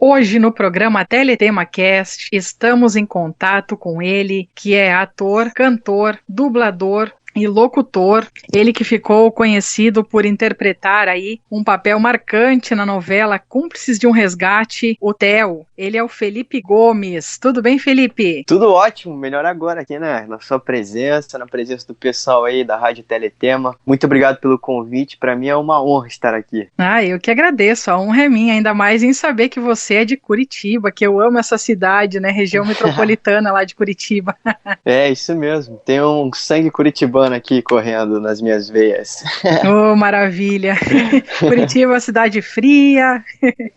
Hoje no programa Teletema Cast estamos em contato com ele, que é ator, cantor, dublador e locutor, ele que ficou conhecido por interpretar aí um papel marcante na novela Cúmplices de um Resgate, o Theo. Ele é o Felipe Gomes. Tudo bem, Felipe? Tudo ótimo, melhor agora aqui, né? Na sua presença, na presença do pessoal aí da Rádio Teletema. Muito obrigado pelo convite, pra mim é uma honra estar aqui. Eu que agradeço, a honra é minha, ainda mais em saber que você é de Curitiba, que eu amo essa cidade, né? Região metropolitana lá de Curitiba. É, isso mesmo, tem um sangue curitibano aqui correndo nas minhas veias. Oh, maravilha! Curitiba é uma cidade fria.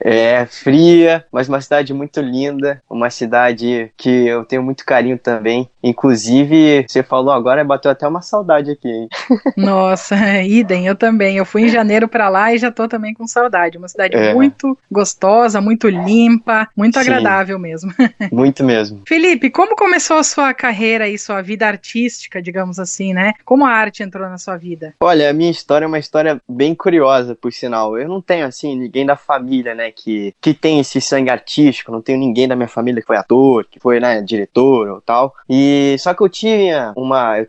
É, fria, mas uma cidade muito linda, uma cidade que eu tenho muito carinho também. Inclusive, você falou agora, bateu até uma saudade aqui, hein? Nossa, idem, eu também. Eu fui em janeiro pra lá e já tô também com saudade. Uma cidade muito gostosa, muito limpa, muito agradável mesmo. Muito mesmo. Felipe, como começou a sua carreira e sua vida artística, digamos assim, né? Como a arte entrou na sua vida? Olha, a minha história é uma história bem curiosa, por sinal. Eu não tenho, assim, ninguém da família, né, que tem esse sangue artístico. Não tenho ninguém da minha família que foi ator, que foi, né, diretor ou tal. E só que eu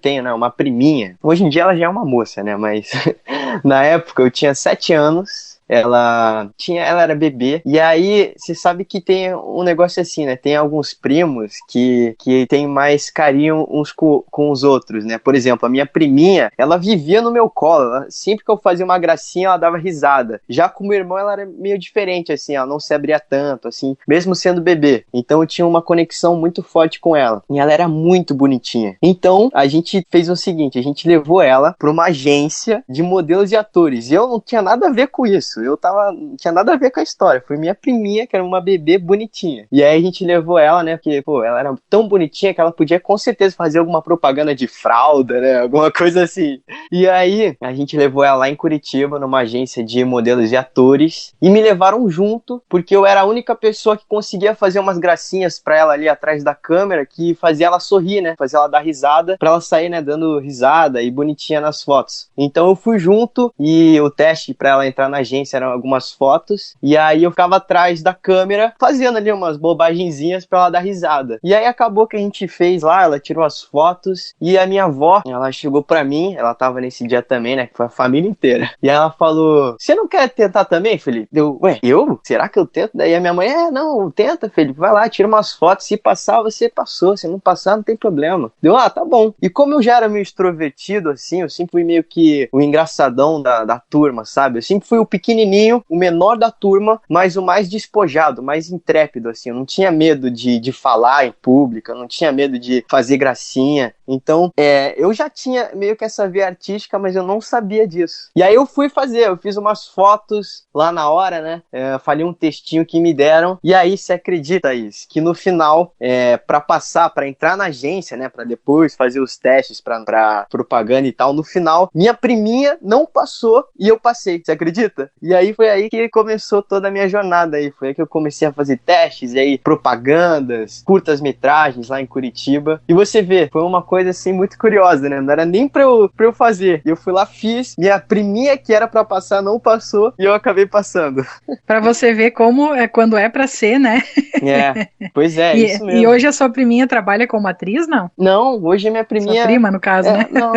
tenho, né, uma priminha. Hoje em dia ela já é uma moça, né, mas na época eu tinha 7 anos. Ela era bebê, e aí você sabe que tem um negócio assim, né? Tem alguns primos que tem mais carinho uns com os outros, né? Por exemplo, a minha priminha, ela vivia no meu colo, sempre que eu fazia uma gracinha, ela dava risada. Já com o meu irmão, ela era meio diferente, assim, ela não se abria tanto, assim, mesmo sendo bebê. Então eu tinha uma conexão muito forte com ela, e ela era muito bonitinha. Então a gente fez o seguinte, a gente levou ela para uma agência de modelos e atores, e eu não tinha nada a ver com isso. Não tinha nada a ver com a história. Foi minha priminha, que era uma bebê bonitinha. E aí a gente levou ela, né? Porque, pô, ela era tão bonitinha que ela podia com certeza fazer alguma propaganda de fralda, né? Alguma coisa assim. E aí a gente levou ela lá em Curitiba, numa agência de modelos e atores. E me levaram junto, porque eu era a única pessoa que conseguia fazer umas gracinhas pra ela ali atrás da câmera, que fazia ela sorrir, né? Fazia ela dar risada, pra ela sair, né? Dando risada e bonitinha nas fotos. Então eu fui junto e o teste pra ela entrar na agência eram algumas fotos, e aí eu ficava atrás da câmera, fazendo ali umas bobagenzinhas pra ela dar risada. E aí acabou que a gente fez lá, ela tirou as fotos, e a minha avó, ela chegou pra mim, ela tava nesse dia também, né, que foi a família inteira. E aí ela falou, você não quer tentar também, Felipe? Eu? Será que eu tento? Daí a minha mãe, não, tenta, Felipe, vai lá, tira umas fotos, se passar, você passou, se não passar, não tem problema. Tá bom. E como eu já era meio extrovertido, assim, eu sempre fui meio que o engraçadão da turma, sabe? Eu sempre fui o pequenininho, o menor da turma, mas o mais despojado, mais intrépido, assim. Eu não tinha medo de falar em público, eu não tinha medo de fazer gracinha. Então, eu já tinha meio que essa veia artística, mas eu não sabia disso. E aí eu fiz umas fotos lá na hora, né? Falei um textinho que me deram. E aí, você acredita, Is, que no final, pra entrar na agência, né? Pra depois fazer os testes pra propaganda e tal, no final, minha priminha não passou e eu passei. Você acredita? E aí foi aí que começou toda a minha jornada aí. Foi aí que eu comecei a fazer testes, e aí propagandas, curtas-metragens lá em Curitiba. E você vê, foi uma coisa assim muito curiosa, né? Não era nem pra eu fazer. Eu fui lá, fiz, minha priminha que era pra passar não passou, e eu acabei passando. Pra você ver como é quando é pra ser, né? Pois é, isso mesmo. E hoje a sua priminha trabalha como atriz, não? Não, hoje a minha priminha... Sua prima, no caso, né? Não,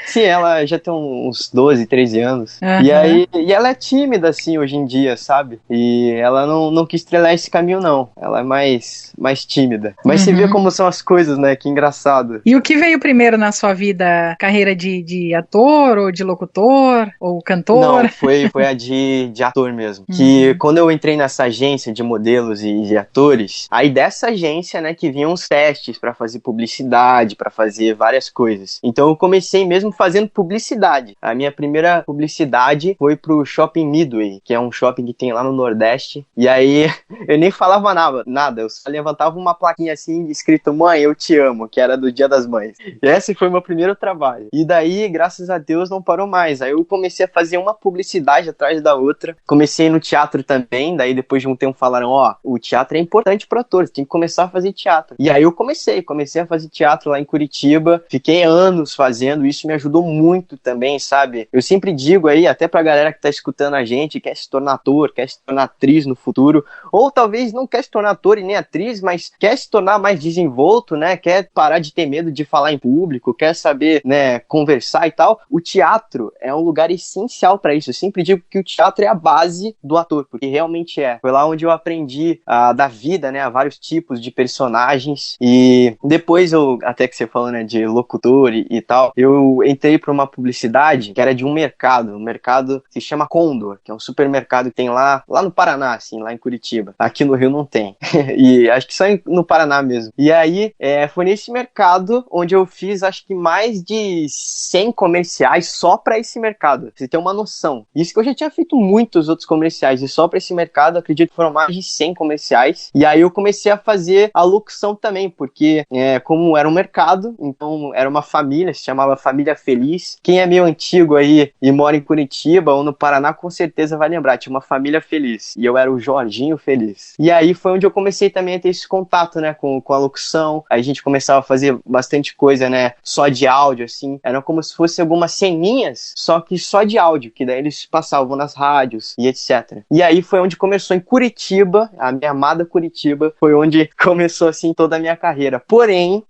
sim, ela já tem uns 12, 13 anos. Uhum. E ela é tímida, assim, hoje em dia, sabe? E ela não quis trilhar esse caminho, não. Ela é mais tímida. Mas você vê como são as coisas, né? Que engraçado. E o que veio primeiro na sua vida? Carreira de ator, ou de locutor, ou cantor? Não, foi a de ator mesmo. Que quando eu entrei nessa agência de modelos e de atores, aí dessa agência, né, que vinham uns testes pra fazer publicidade, pra fazer várias coisas. Então eu comecei mesmo fazendo publicidade. A minha primeira publicidade foi pro Shopping Midway, que é um shopping que tem lá no Nordeste. E aí eu nem falava nada, eu só levantava uma plaquinha assim escrito "Mãe, eu te amo", que era do Dia das Mães. E esse foi meu primeiro trabalho. E daí, graças a Deus, não parou mais. Aí eu comecei a fazer uma publicidade atrás da outra. Comecei no teatro também, daí depois de um tempo falaram, o teatro é importante pro ator, você tem que começar a fazer teatro. E aí eu comecei a fazer teatro lá em Curitiba, fiquei anos fazendo, isso me ajudou muito também, sabe? Eu sempre digo aí, até pra galera que tá escutando a gente, quer se tornar ator, quer se tornar atriz no futuro, ou talvez não quer se tornar ator e nem atriz, mas quer se tornar mais desenvolto, né? Quer parar de ter medo de falar em público, quer saber, né, conversar e tal. O teatro é um lugar essencial pra isso. Eu sempre digo que o teatro é a base do ator, porque realmente é. Foi lá onde eu aprendi a dar vida, né, a vários tipos de personagens. E depois até que você falou, né, de locutor e tal, eu entrei pra uma publicidade que era de um mercado que se chama Condor, que é um supermercado que tem lá no Paraná, assim, lá em Curitiba. Aqui no Rio não tem. E acho que só no Paraná mesmo. E aí, foi nesse mercado onde eu fiz, acho que mais de 100 comerciais só pra esse mercado. Pra você ter uma noção. Isso que eu já tinha feito muitos outros comerciais, e só pra esse mercado, acredito que foram mais de 100 comerciais. E aí eu comecei a fazer a locução também, porque como era um mercado, então era uma família, se chamava Família Feliz. Quem é meio antigo aí e mora em Curitiba ou no Paraná, com certeza vai lembrar, tinha uma Família Feliz. E eu era o Jorginho Feliz. E aí foi onde eu comecei também a ter esse contato, né, com a locução. Aí a gente começava a fazer bastante coisa, né, só de áudio, assim. Era como se fosse algumas ceninhas, só que só de áudio, que daí eles passavam nas rádios e etc. E aí foi onde começou em Curitiba, a minha amada Curitiba, foi onde começou, assim, toda a minha carreira. Porém,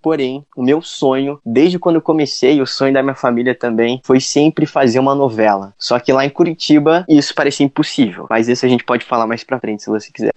o meu sonho, desde quando eu comecei, o sonho da minha família também, foi sempre fazer uma novela. Só que lá em Curitiba, isso parecia impossível. Mas isso a gente pode falar mais pra frente, se você quiser.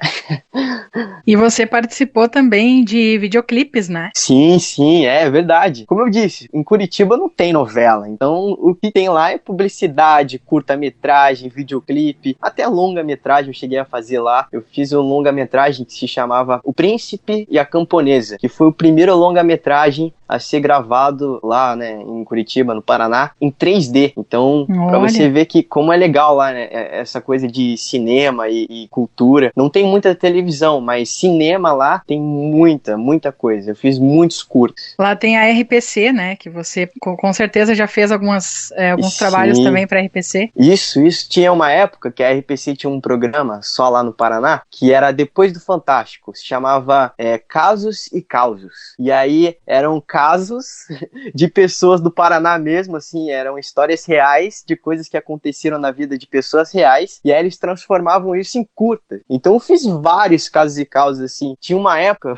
E você participou também de videoclipes, né? Sim, é verdade. Como eu disse, em Curitiba não tem novela, então o que tem lá é publicidade, curta-metragem, videoclipe, até longa-metragem eu cheguei a fazer lá. Eu fiz um longa-metragem que se chamava O Príncipe e a Camponesa, que foi o primeiro longa-metragem a ser gravado lá, né, em Curitiba, no Paraná, em 3D. Então, pra você ver que como é legal lá, né, essa coisa de cinema e cultura. Não tem muita televisão, mas cinema lá tem muita coisa. Eu fiz muitos curtos. Lá tem a RPC, né, que você com certeza já fez alguns trabalhos também pra RPC. Isso. Tinha uma época que a RPC tinha um programa só lá no Paraná, que era depois do Fantástico. Se chamava Casos e Causos. E aí eram casos de pessoas do Paraná mesmo, assim, eram histórias reais de coisas que aconteceram na vida de pessoas reais, e aí eles transformavam isso em curta. Então eu fiz vários casos e causas, assim. Tinha uma época,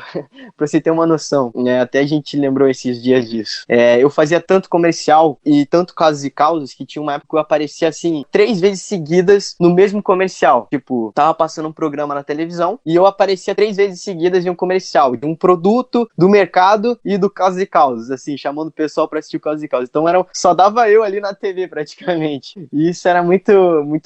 pra você ter uma noção, né, até a gente lembrou esses dias disso. Eu fazia tanto comercial e tanto casos e causas que tinha uma época que eu aparecia, assim, 3 vezes seguidas no mesmo comercial. Tipo, tava passando um programa na televisão e eu aparecia 3 vezes seguidas em um comercial, de um produto, do mercado e do casos e causas, assim, chamando o pessoal pra assistir o casos e causas. Então só dava eu ali na TV, praticamente. E isso era muito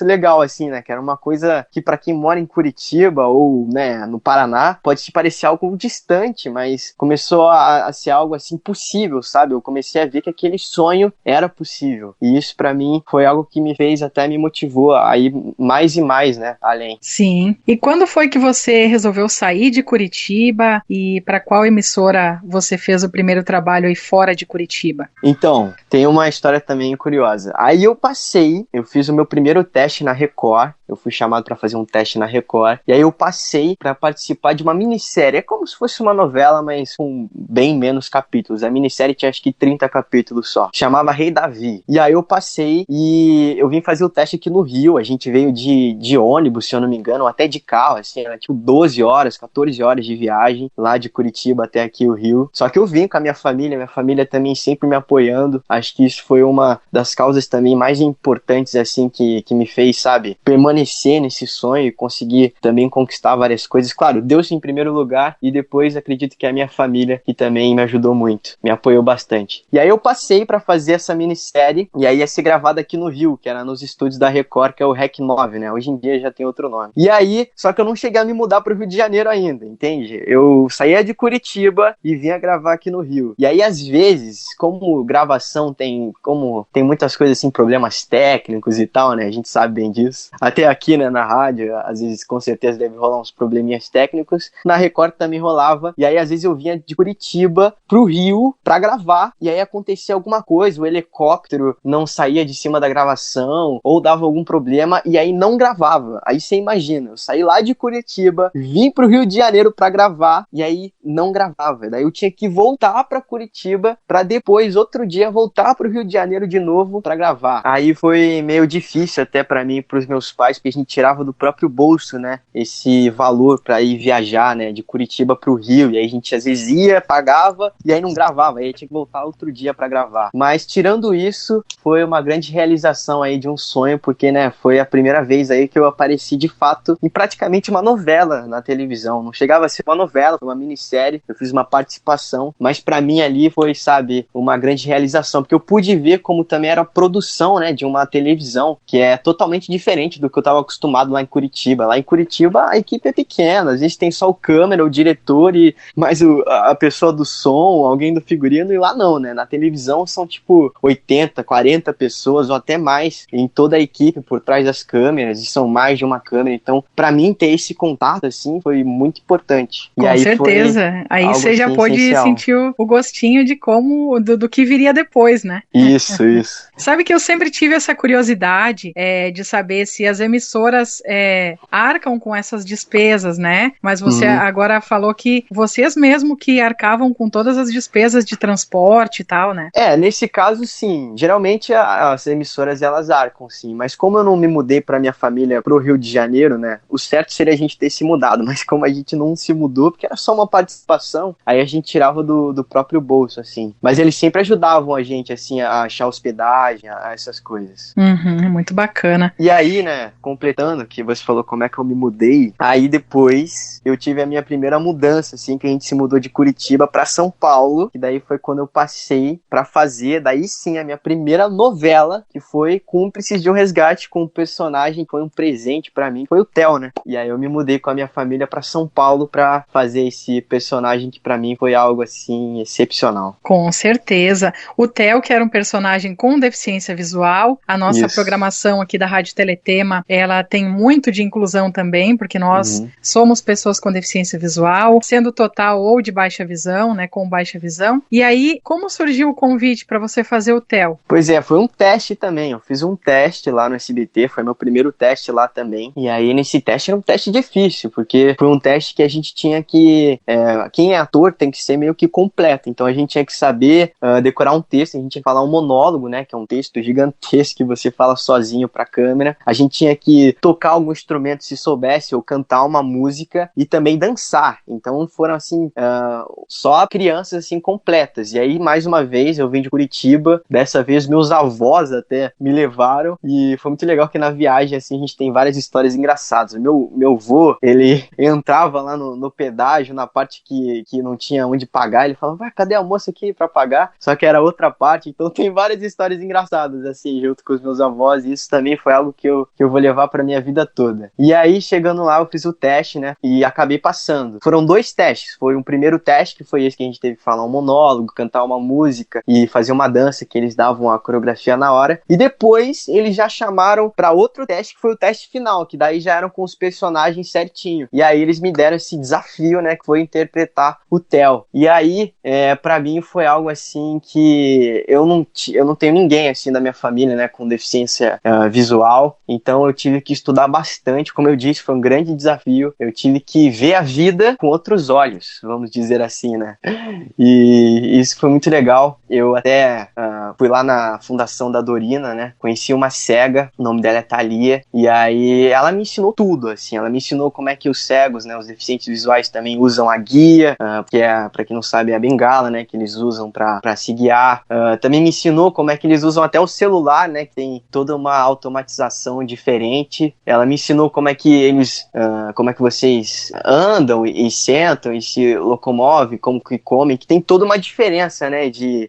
legal, assim, né, que era uma coisa que pra quem mora em Curitiba ou, né, no Paraná, pode te parecer algo distante, mas começou a ser algo, assim, possível, sabe? Eu comecei a ver que aquele sonho era possível. E isso, pra mim, foi algo que me fez, até me motivou a ir mais e mais, né, além. Sim. E quando foi que você resolveu sair de Curitiba e pra qual emissora você fez o primeiro trabalho aí fora de Curitiba? Então, tem uma história também curiosa. Aí eu fiz o meu primeiro teste na Record. Eu fui chamado pra fazer um teste na Record. E aí eu passei pra participar de uma minissérie. É como se fosse uma novela, mas com bem menos capítulos. A minissérie tinha acho que 30 capítulos só. Chamava Rei Davi. E aí eu passei e eu vim fazer o teste aqui no Rio. A gente veio de ônibus, se eu não me engano, ou até de carro, assim. Era tipo 12 horas, 14 horas de viagem lá de Curitiba até aqui o Rio. Só que eu vim com a minha família também sempre me apoiando. Acho que isso foi uma das causas também mais importantes, assim, que me fez, sabe, permanecer nesse sonho e conseguir também conquistar várias coisas. Claro, Deus em primeiro lugar e depois acredito que a minha família, que também me ajudou muito, me apoiou bastante. E aí eu passei pra fazer essa minissérie e aí ia ser gravada aqui no Rio, que era nos estúdios da Record, que é o REC 9, né? Hoje em dia já tem outro nome. E aí, só que eu não cheguei a me mudar pro Rio de Janeiro ainda, entende? Eu saía de Curitiba e vinha gravar aqui no Rio. E aí, às vezes, como gravação tem muitas coisas assim, problemas técnicos e tal, né? A gente sabe bem disso. Até aqui, né, na rádio, às vezes com certeza deve rolar uns probleminhas técnicos. Na Record também rolava, e aí às vezes eu vinha de Curitiba pro Rio pra gravar, e aí acontecia alguma coisa, o helicóptero não saía de cima da gravação, ou dava algum problema, e aí não gravava. Aí você imagina, eu saí lá de Curitiba, vim pro Rio de Janeiro pra gravar, e aí não gravava. Daí eu tinha que voltar pra Curitiba, pra depois, outro dia, voltar pro Rio de Janeiro de novo pra gravar. Aí foi meio difícil até pra mim e pros meus pais, porque a gente tirava do próprio bolso, né, esse valor pra ir viajar, né, de Curitiba pro Rio, e aí a gente às vezes ia, pagava, e aí não gravava, aí tinha que voltar outro dia pra gravar. Mas tirando isso, foi uma grande realização aí de um sonho, porque, né, foi a primeira vez aí que eu apareci de fato em praticamente uma novela na televisão. Não chegava a ser uma novela, foi uma minissérie, eu fiz uma participação, mas pra mim ali foi, sabe, uma grande realização, porque eu pude ver como também era a produção, né, de uma televisão, que é totalmente diferente do que eu tava acostumado lá em Curitiba. Lá em Curitiba a equipe é pequena, às vezes tem só o câmera, o diretor e mais a pessoa do som, alguém do figurino, e lá não, né, na televisão são tipo 80, 40 pessoas ou até mais em toda a equipe por trás das câmeras, e são mais de uma câmera, então pra mim ter esse contato assim foi muito importante. Com e aí certeza, aí você já assim, pôde essencial. sentir o gostinho de como, do que viria depois, né? Isso. Sabe que eu sempre tive essa curiosidade de saber se as emissoras arcam com essas despesas, né? Mas você agora falou que vocês mesmo que arcavam com todas as despesas de transporte e tal, né? Nesse caso sim, geralmente as emissoras elas arcam sim, mas como eu não me mudei pra minha família pro Rio de Janeiro, né, o certo seria a gente ter se mudado, mas como a gente não se mudou, porque era só uma participação, aí a gente tirava do próprio bolso, assim, mas eles sempre ajudavam a gente, assim, a achar hospedagem, a essas coisas. Muito bacana. E aí, né, completando, que você falou como é que eu me mudei, aí depois eu tive a minha primeira mudança, assim, que a gente se mudou de Curitiba pra São Paulo, e daí foi quando eu passei pra fazer, daí sim, a minha primeira novela, que foi Cúmplices de um Resgate, com um personagem que foi um presente pra mim, foi o Theo, né, e aí eu me mudei com a minha família pra São Paulo pra fazer esse personagem que pra mim foi algo, assim, excepcional. Com certeza. O Theo, que era um personagem com deficiência visual, a nossa programação aqui da Rádio Teletema, ela tem muito de inclusão também, porque nós somos pessoas com deficiência visual, sendo total ou de baixa visão, né, com baixa visão. E aí, como surgiu o convite para você fazer o Theo? Pois é, foi um teste também, eu fiz um teste lá no SBT, foi meu primeiro teste lá também, e aí nesse teste era um teste difícil, porque foi um teste que a gente tinha que, quem é ator tem que ser meio que completo, então a gente tinha que saber decorar um texto, a gente tinha que falar um monólogo, né, que é um texto gigantesco que você fala sozinho pra câmera, a gente tinha que tocar algum instrumento se soubesse, ou cantar uma música, e também dançar, então foram assim, só crianças assim completas, e aí mais uma vez eu vim de Curitiba, dessa vez meus avós até me levaram, e foi muito legal que na viagem assim a gente tem várias histórias engraçadas. Meu vô, ele entrava lá no pedágio, na parte que não tinha onde pagar, ele falava, vai, cadê a moça aqui pra pagar? Só que era outra parte, então tem várias histórias engraçadas assim, junto com os meus avós, e isso também foi algo que eu vou levar pra minha vida toda. E aí, chegando lá, eu fiz o teste, né, e acabei passando. Foram 2 testes, foi um primeiro teste, que foi esse que a gente teve que falar um monólogo, cantar uma música e fazer uma dança, que eles davam a coreografia na hora, e depois eles já chamaram pra outro teste, que foi o teste final, que daí já eram com os personagens certinho, e aí eles me deram esse desafio, né, que foi interpretar o Theo, e aí, pra mim foi algo assim que eu não tenho ninguém assim da minha família, né, com deficiência visual, então eu tive que estudar bastante, como eu disse, foi um grande desafio, eu tive que ver a vida com outros olhos, vamos dizer assim, né, e isso foi muito legal. Eu até fui lá na fundação da Dorina, né, conheci uma cega, o nome dela é Thalia, e aí ela me ensinou tudo, assim, ela me ensinou como é que os cegos, né, os deficientes visuais também usam a guia, que pra quem não sabe é a bengala, né, que eles usam pra se guiar, também me ensinou como é que eles usam até o celular, né, que tem toda uma automatização diferente, ela me ensinou como é que eles, como é que vocês andam e sentam e se locomovem, como que comem, que tem toda uma diferença, né, de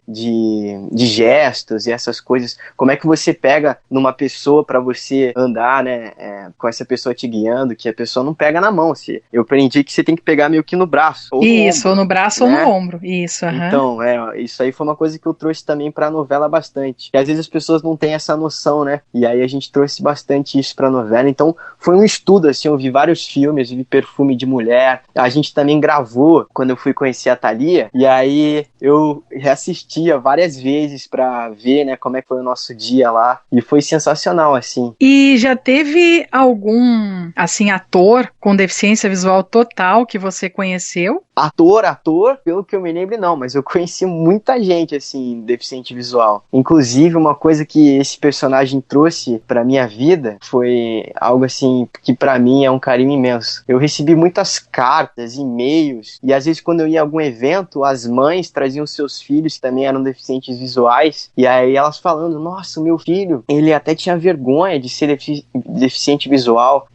gestos e essas coisas, como é que você pega numa pessoa pra você andar, né, com essa pessoa te guiando, que a pessoa não pega na mão, eu aprendi que você tem que pegar meio que no braço, ou isso, no ombro, ou no braço, né? ou no ombro, isso. Então, isso aí foi uma coisa que eu trouxe também pra novela bastante, que às vezes as pessoas não têm essa noção, né, e aí a gente trouxe bastante isso isso pra novela. Então foi um estudo, assim, eu vi vários filmes, vi Perfume de Mulher. A gente também gravou quando eu fui conhecer a Thalia, e aí eu reassistia várias vezes pra ver, né, como é que foi o nosso dia lá, e foi sensacional, assim. E já teve algum, assim, ator com deficiência visual total que você conheceu? Ator, pelo que eu me lembro, não, mas eu conheci muita gente, assim, deficiente visual. Inclusive, uma coisa que esse personagem trouxe pra minha vida foi algo, assim, que pra mim é um carinho imenso. Eu recebi muitas cartas, e-mails, e às vezes quando eu ia em algum evento, as mães traziam seus filhos que também eram deficientes visuais, e aí elas falando, nossa, o meu filho, ele até tinha vergonha de ser deficiente visual.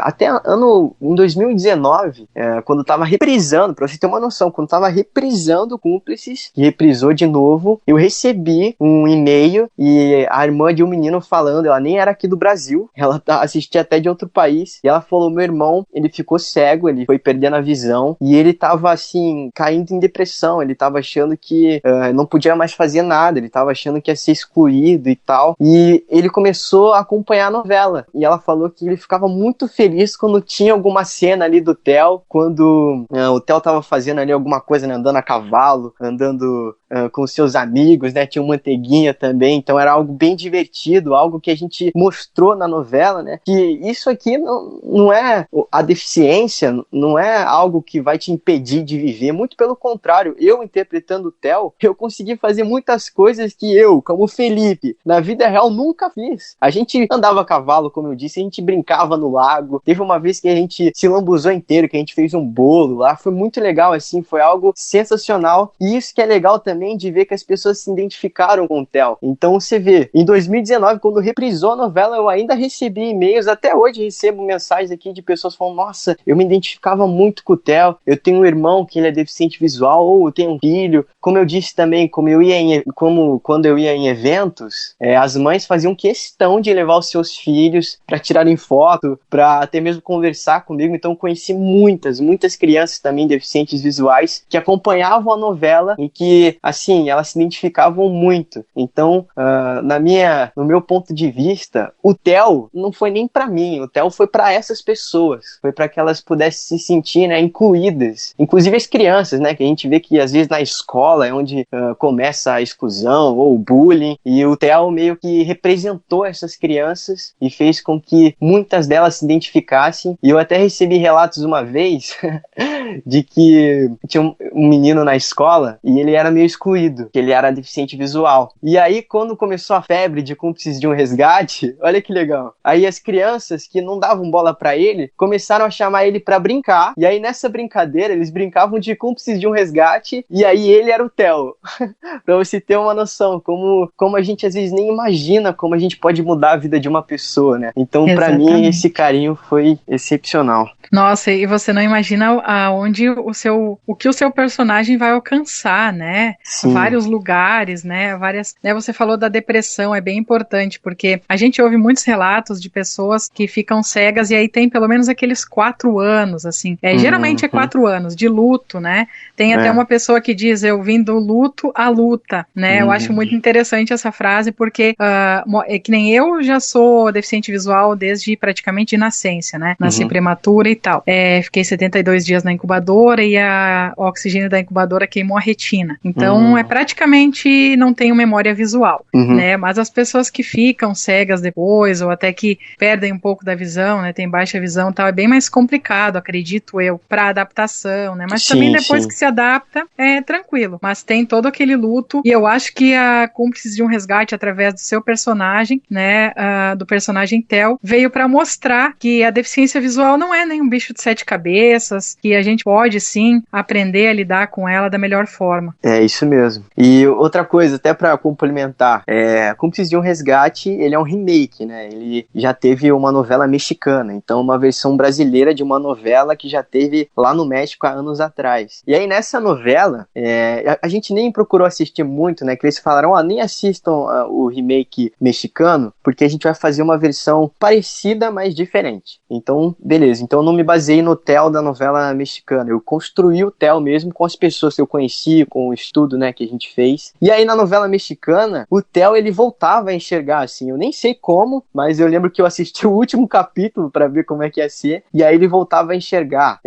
Até em 2019, quando eu tava reprisando, pra você ter uma noção, quando tava reprisando Cúmplices, que reprisou de novo, eu recebi um e-mail e a irmã de um menino falando, ela nem era aqui do Brasil, ela assistia até de outro país, e ela falou, meu irmão, ele ficou cego, ele foi perdendo a visão, e ele tava assim, caindo em depressão, ele tava achando que não podia mais fazer nada, ele tava achando que ia ser excluído e tal, e ele começou a acompanhar a novela, e ela falou que ele ficava muito feliz quando tinha alguma cena ali do Theo, quando o Theo tava fazendo ali alguma coisa, né, andando a cavalo, andando com seus amigos, né, tinha o Manteiguinha também, então era algo bem divertido, algo que a gente mostrou na novela, né, que isso aqui não é a deficiência, não é algo que vai te impedir de viver, muito pelo contrário, eu interpretando o Theo, eu consegui fazer muitas coisas que eu, como Felipe, na vida real nunca fiz. A gente andava a cavalo, como eu disse, a gente brincava no lago, teve uma vez que a gente se lambuzou inteiro, que a gente fez um bolo lá, foi muito legal, assim, foi algo sensacional, e isso que é legal também de ver que as pessoas se identificaram com o Theo. Então você vê, em 2019, quando reprisou a novela, eu ainda recebi e-mails, até hoje recebo mensagens aqui de pessoas falando, nossa, eu me identificava muito com o Theo, eu tenho um irmão que ele é deficiente visual, ou eu tenho um filho. Como eu disse também, quando eu ia em eventos, as mães faziam questão de levar os seus filhos para tirarem foto, para até mesmo conversar comigo, então eu conheci muitas crianças também deficientes visuais que acompanhavam a novela e que, assim, elas se identificavam muito. Então, no meu ponto de vista, o Theo não foi nem para mim, o Theo foi para essas pessoas, foi para que elas pudessem se sentir, né, incluídas, inclusive as crianças, né, que a gente vê que às vezes na escola é onde começa a exclusão ou o bullying, e o Theo meio que representou essas crianças e fez com que muitas delas se identificassem, e eu até recebi relatos uma vez de que tinha um menino na escola e ele era meio excluído, que ele era deficiente visual. E aí, quando começou a febre de Cúmplices de um Resgate, olha que legal. Aí as crianças que não davam bola pra ele, começaram a chamar ele pra brincar, e aí nessa brincadeira, eles brincavam de Cúmplices de um Resgate, e aí ele era o Theo. Pra você ter uma noção, como a gente às vezes nem imagina como a gente pode mudar a vida de uma pessoa, né? Então, pra mim, esse carinho foi excepcional. Nossa, e você não imagina aonde o que o seu personagem vai alcançar, né? Sim. Vários lugares, né? Você falou da depressão, é bem importante, porque a gente ouve muitos relatos de pessoas que ficam cegas e aí tem pelo menos aqueles 4 anos, assim. Geralmente é 4 anos de luto, né? Tem até uma pessoa que diz, eu vim do luto à luta, né? Eu acho muito interessante essa frase, porque é que nem eu já sou deficiente visual desde praticamente de nascença, né? Nasci prematura e tal. Fiquei 72 dias na incubadora e o oxigênio da incubadora queimou a retina. Então, praticamente não tenho memória visual, né? Mas as pessoas que ficam cegas depois, ou até que perdem um pouco da visão, né? Tem baixa visão e tal, é bem mais complicado, acredito eu, para adaptação, né? Mas também depois que se adapta, é tranquilo. Mas tem todo aquele luto, e eu acho que a Cúmplices de um Resgate, através do seu personagem, né? Do personagem Theo, veio para mostrar que a deficiência visual não é nem um bicho de 7 cabeças, que a gente pode sim aprender a lidar com ela da melhor forma. É isso mesmo. E outra coisa, até para complementar, Cúmplices de um Resgate, ele é um remake, né? Ele já teve uma novela mexicana, então uma versão brasileira de uma novela que já teve lá no México há anos atrás. E aí nessa novela, a gente nem procurou assistir muito, né? Que eles falaram, nem assistam o remake mexicano, porque a gente vai fazer uma versão parecida, mas diferente. Então, beleza. Então eu não me baseei no Theo da novela mexicana. Eu construí o Theo mesmo com as pessoas que eu conheci, com o estudo, tudo, né, que a gente fez. E aí na novela mexicana, o Theo, ele voltava a enxergar, assim, eu nem sei como, mas eu lembro que eu assisti o último capítulo pra ver como é que ia ser, e aí ele voltava a enxergar.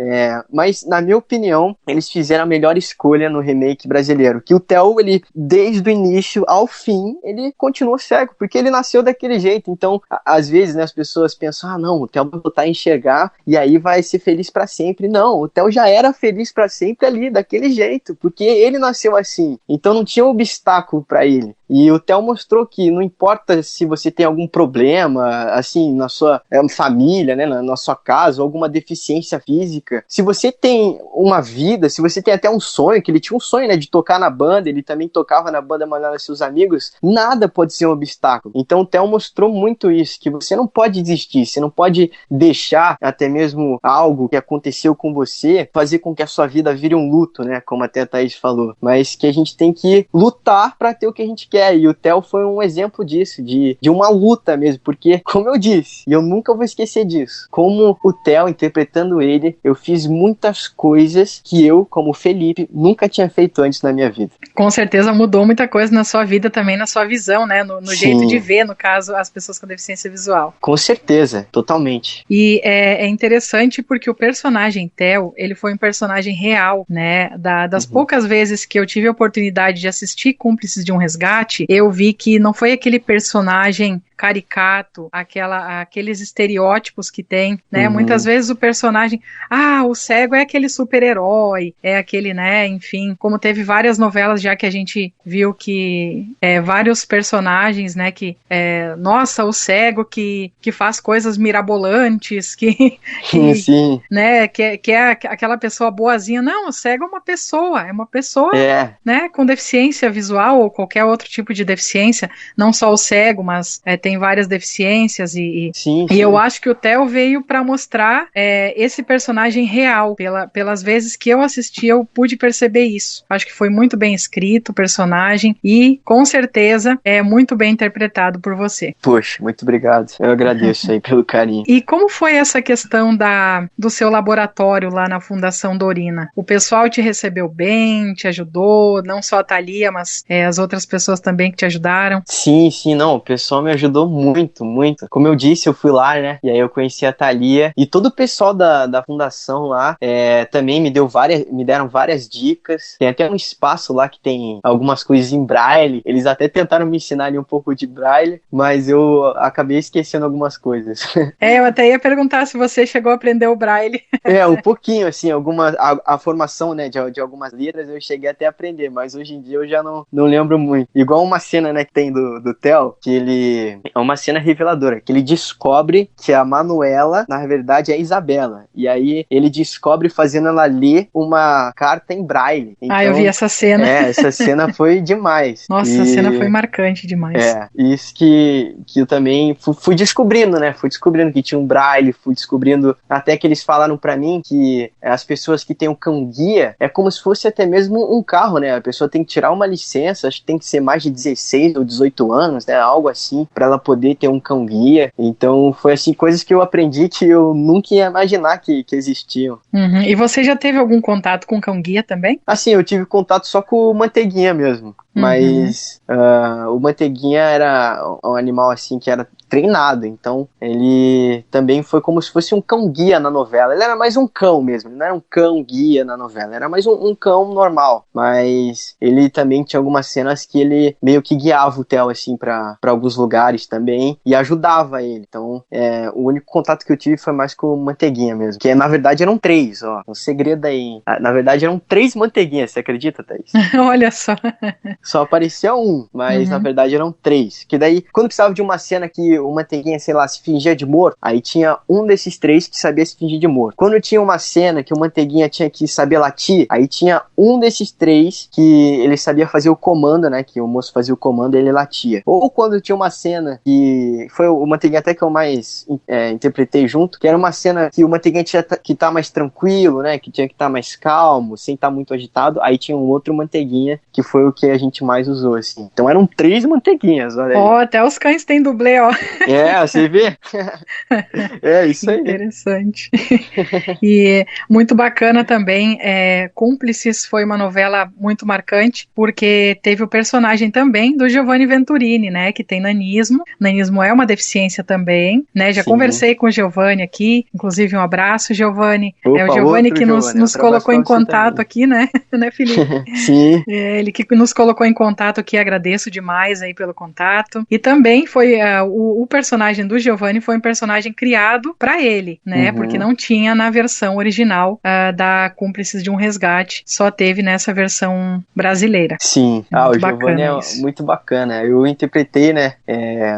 Mas, na minha opinião, eles fizeram a melhor escolha no remake brasileiro, que o Theo, ele, desde o início ao fim, ele continuou cego, porque ele nasceu daquele jeito. Então, às vezes, né, as pessoas pensam, não, o Theo vai voltar a enxergar e aí vai ser feliz pra sempre. Não, o Theo já era feliz pra sempre ali, daquele jeito, porque ele nasceu assim. Então não tinha obstáculo pra ele. E o Theo mostrou que não importa se você tem algum problema, assim, na sua família, né, na sua casa, alguma deficiência física, se você tem uma vida, se você tem até um sonho, que ele tinha um sonho, né, de tocar na banda, ele também tocava na banda Manuela e seus amigos, nada pode ser um obstáculo. Então o Theo mostrou muito isso, que você não pode desistir, você não pode deixar até mesmo algo que aconteceu com você fazer com que a sua vida vire um luto, né, como até a Thaís falou, mas que a gente tem que lutar pra ter o que a gente quer. E o Theo foi um exemplo disso, de uma luta mesmo, porque, como eu disse, e eu nunca vou esquecer disso, como o Theo, interpretando ele, eu fiz muitas coisas que eu, como Felipe, nunca tinha feito antes na minha vida. Com certeza mudou muita coisa na sua vida também, na sua visão, né, no jeito de ver, no caso, as pessoas com deficiência visual. Com certeza, totalmente. E é interessante porque o personagem Theo, ele foi um personagem real, né, das poucas vezes que eu tive a oportunidade de assistir Cúmplices de um Resgate, eu vi que não foi aquele personagem caricato, aqueles estereótipos que tem, né? Muitas vezes o personagem, o cego é aquele super-herói, é aquele, né? Enfim, como teve várias novelas já que a gente viu que vários personagens, né? Que, nossa, o cego que faz coisas mirabolantes, sim. Né? Que é aquela pessoa boazinha. Não, o cego é uma pessoa, né? Com deficiência visual ou qualquer outro tipo de deficiência, não só o cego, mas tem várias deficiências sim. Eu acho que o Theo veio para mostrar esse personagem real. Pelas vezes que eu assisti, eu pude perceber isso. Acho que foi muito bem escrito o personagem e, com certeza, é muito bem interpretado por você. Poxa, muito obrigado. Eu agradeço aí pelo carinho. E como foi essa questão do seu laboratório lá na Fundação Dorina? O pessoal te recebeu bem, te ajudou, não só a Thalia, mas as outras pessoas também que te ajudaram? Sim, não, o pessoal me ajudou muito, muito. Como eu disse, eu fui lá, né, e aí eu conheci a Thalia, e todo o pessoal da fundação lá também me deram várias dicas. Tem até um espaço lá que tem algumas coisas em braille, eles até tentaram me ensinar ali um pouco de braille, mas eu acabei esquecendo algumas coisas. Eu até ia perguntar se você chegou a aprender o braille. Um pouquinho, assim, a formação, né, de algumas letras eu cheguei até a aprender, mas hoje em dia eu já não lembro muito. Igual uma cena, né, que tem do Theo, que ele... É uma cena reveladora, que ele descobre que a Manuela, na verdade, é a Isabela. E aí ele descobre fazendo ela ler uma carta em braille. Então, eu vi essa cena. Essa cena foi demais. Nossa, a cena foi marcante demais. Isso que eu também fui descobrindo, né? Fui descobrindo que tinha um braille, fui descobrindo até que eles falaram pra mim que as pessoas que têm um cão-guia é como se fosse até mesmo um carro, né? A pessoa tem que tirar uma licença, acho que tem que ser mais de 16 ou 18 anos, né? Algo assim, pra ela poder ter um cão-guia. Então, foi assim, coisas que eu aprendi que eu nunca ia imaginar que existiam. E você já teve algum contato com cão-guia também? Assim, eu tive contato só com o Manteiguinha mesmo. Mas o Manteiguinha era um animal assim que era treinado, então ele também foi como se fosse um cão-guia na novela. Ele era mais um cão mesmo, ele não era um cão-guia na novela, era mais um cão normal, mas ele também tinha algumas cenas que ele meio que guiava o Theo assim pra alguns lugares também e ajudava ele. Então o único contato que eu tive foi mais com o Manteiguinha mesmo, que na verdade eram 3, ó, um segredo aí. Na verdade eram 3 Manteiguinhas, você acredita, Thaís? Olha só. Só aparecia um, mas na verdade eram 3. Que daí, quando precisava de uma cena que o Manteiguinha, sei lá, se fingia de morto, aí tinha um desses 3 que sabia se fingir de morto. Quando tinha uma cena que o Manteiguinha tinha que saber latir, aí tinha um desses 3 que ele sabia fazer o comando, né? Que o moço fazia o comando e ele latia. Ou quando tinha uma cena que foi o Manteiguinha até que eu mais interpretei junto, que era uma cena que o Manteiguinha tinha que estar mais tranquilo, né? Que tinha que estar mais calmo, sem estar muito agitado. Aí tinha um outro Manteiguinha que foi o que a gente mais usou, assim. Então eram 3 Manteiguinhas, olha aí. Até os cães têm dublê, ó. Você vê? É isso aí. Interessante. E muito bacana também, Cúmplices foi uma novela muito marcante, porque teve o personagem também do Giovanni Venturini, né, que tem nanismo. Nanismo é uma deficiência também, né, já Sim. conversei com o Giovanni aqui, inclusive um abraço, Giovanni. É o Opa, Giovanni outro que nos, Giovanni. nos Outro abraço colocou pra em você contato também. aqui, né, né, Felipe? Sim. Ele que nos colocou em contato aqui, agradeço demais aí pelo contato. E também foi o personagem do Giovanni foi um personagem criado para ele, né? Porque Uhum. não tinha na versão original da Cúmplices de um Resgate, só teve nessa versão brasileira. Sim, É muito o Giovanni bacana é isso. muito bacana. Eu interpretei, né,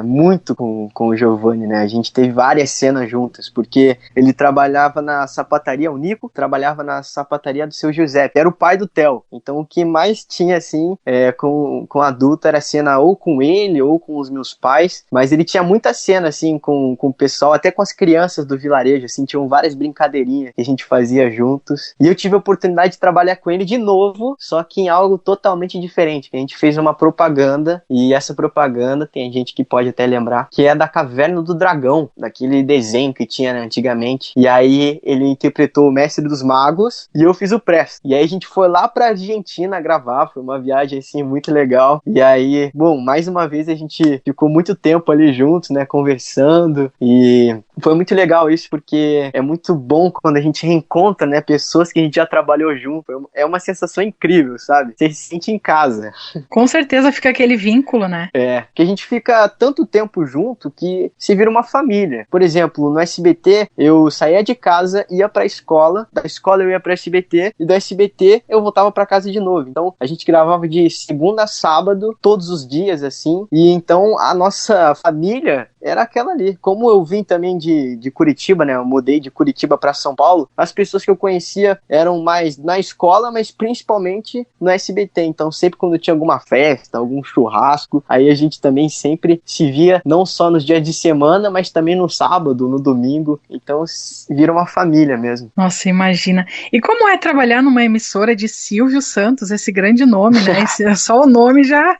muito com o Giovanni, né? A gente teve várias cenas juntas, porque ele trabalhava na sapataria, o Nico trabalhava na sapataria do seu Giuseppe, era o pai do Theo. Então o que mais tinha, assim, com adulto era cena ou com ele ou com os meus pais, mas ele tinha muita cena, assim, com o pessoal, até com as crianças do vilarejo, assim, tinham várias brincadeirinhas que a gente fazia juntos. E eu tive a oportunidade de trabalhar com ele de novo, só que em algo totalmente diferente, que a gente fez uma propaganda, e essa propaganda, tem gente que pode até lembrar, que é da Caverna do Dragão, daquele desenho que tinha, né, antigamente. E aí ele interpretou o Mestre dos Magos, e eu fiz o Presto. E aí a gente foi lá pra Argentina gravar, foi uma viagem, assim, muito legal. E aí, bom, mais uma vez a gente ficou muito tempo ali juntos, né, conversando, e foi muito legal isso, porque é muito bom quando a gente reencontra, né, pessoas que a gente já trabalhou junto. É uma sensação incrível, sabe? Você se sente em casa. Com certeza fica aquele vínculo, né? Que a gente fica tanto tempo junto que se vira uma família. Por exemplo, no SBT, eu saía de casa, ia pra escola, da escola eu ia pra SBT, e do SBT eu voltava pra casa de novo. Então, a gente gravava de segunda a sábado, todos os dias, assim, e então a nossa família era aquela ali. Como eu vim também de Curitiba, né, eu mudei de Curitiba pra São Paulo, as pessoas que eu conhecia eram mais na escola, mas principalmente no SBT. Então, sempre quando tinha alguma festa, algum churrasco, aí a gente também sempre se via, não só nos dias de semana, mas também no sábado, no domingo. Então, vira uma família mesmo. Nossa, imagina. E como é trabalhar numa emissora de Silvio Santos, esse grande nome, né? Só o nome já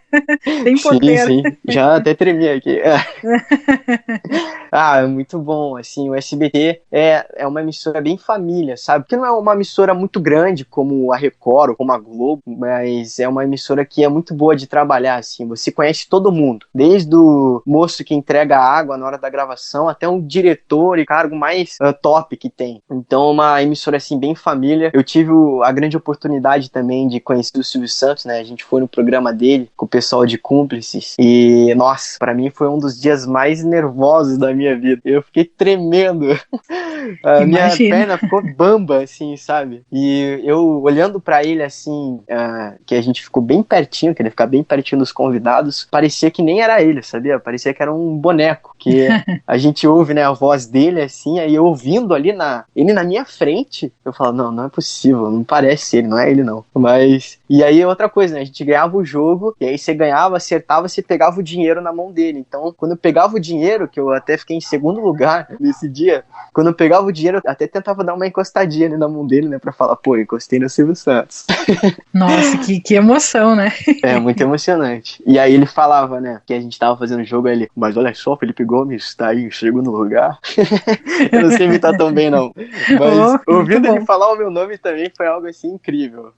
tem Sim, poder. sim. Já até tremi aqui. É muito bom, assim, o SBT é uma emissora bem família, sabe? Porque não é uma emissora muito grande como a Record ou como a Globo, mas é uma emissora que é muito boa de trabalhar, assim, você conhece todo mundo, desde o moço que entrega a água na hora da gravação até um diretor e cargo mais top que tem. Então, uma emissora, assim, bem família. Eu tive a grande oportunidade também de conhecer o Silvio Santos, né? A gente foi no programa dele com o pessoal de Cúmplices e, nossa, pra mim foi um dos dias mais nervosos da minha vida. Eu fiquei tremendo. A minha Imagina. perna ficou bamba, assim, sabe? E eu olhando pra ele, assim, que a gente ficou bem pertinho, que ele fica bem pertinho dos convidados, parecia que nem era ele, sabia? Parecia que era um boneco, que a gente ouve, né, a voz dele, assim, aí eu ouvindo ali, ele na minha frente, eu falo, não é possível, não parece ele, não é ele não. Mas, e aí outra coisa, né, a gente ganhava o jogo, e aí você ganhava, acertava, você pegava o dinheiro na mão dele. Então, quando eu pegava o dinheiro, que eu até fiquei em segundo lugar nesse dia, quando eu pegava o dinheiro, eu até tentava dar uma encostadinha ali na mão dele, né, pra falar, pô, encostei no Silvio Santos. Nossa, que emoção, né? É muito emocionante. E aí ele falava, né, que a gente tava fazendo o jogo, aí ele, mas olha só, Felipe Gomes tá aí em segundo lugar. Eu não sei imitar tão bem, não. Mas ouvindo ele falar o meu nome também foi algo, assim, incrível.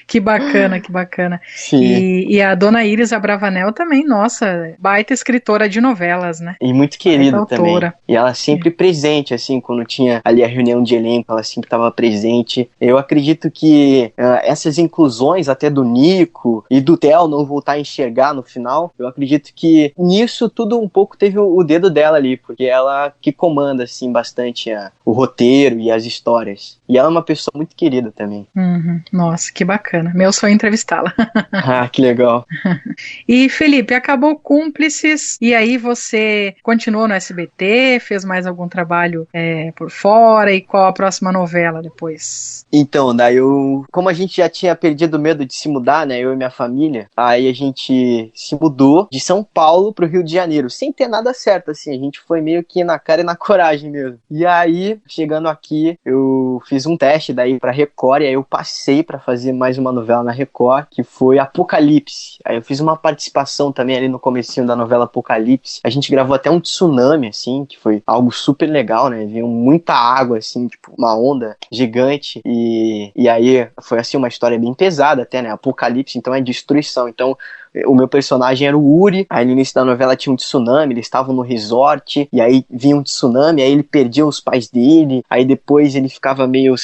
Que bacana, que bacana. Sim. E a dona Iris Abravanel também, nossa, baita escritora de novelas, né? E muito Baita querida também. autora. E ela sempre presente, assim, quando tinha ali a reunião de elenco, ela sempre estava presente. Eu acredito que essas inclusões até do Nico e do Theo não voltar a enxergar no final, eu acredito que nisso tudo um pouco teve o dedo dela ali, porque ela que comanda, assim, bastante o roteiro e as histórias. E ela é uma pessoa muito querida também. Uhum. Nossa, que bacana. Meu sonho é entrevistá-la. Ah, que legal. E Felipe, acabou Cúmplices, e aí você continuou no SBT, fez mais algum trabalho por fora, e qual a próxima novela depois? Então, daí como a gente já tinha perdido o medo de se mudar, né, eu e minha família, aí a gente se mudou de São Paulo pro Rio de Janeiro, sem ter nada certo, assim, a gente foi meio que na cara e na coragem mesmo. E aí, chegando aqui, eu fiz um teste daí pra Record, e aí eu passei pra fazer mais uma novela na Record, que foi Apocalipse. Aí eu fiz uma participação também ali no comecinho da novela novela Apocalipse. A gente gravou até um tsunami, assim, que foi algo super legal, né? Veio muita água, assim, tipo, uma onda gigante. E aí foi, assim, uma história bem pesada até, né? Apocalipse, então é destruição. Então, o meu personagem era o Uri, aí no início da novela tinha um tsunami, eles estavam no resort, e aí vinha um tsunami, aí ele perdia os pais dele, aí depois ele ficava meio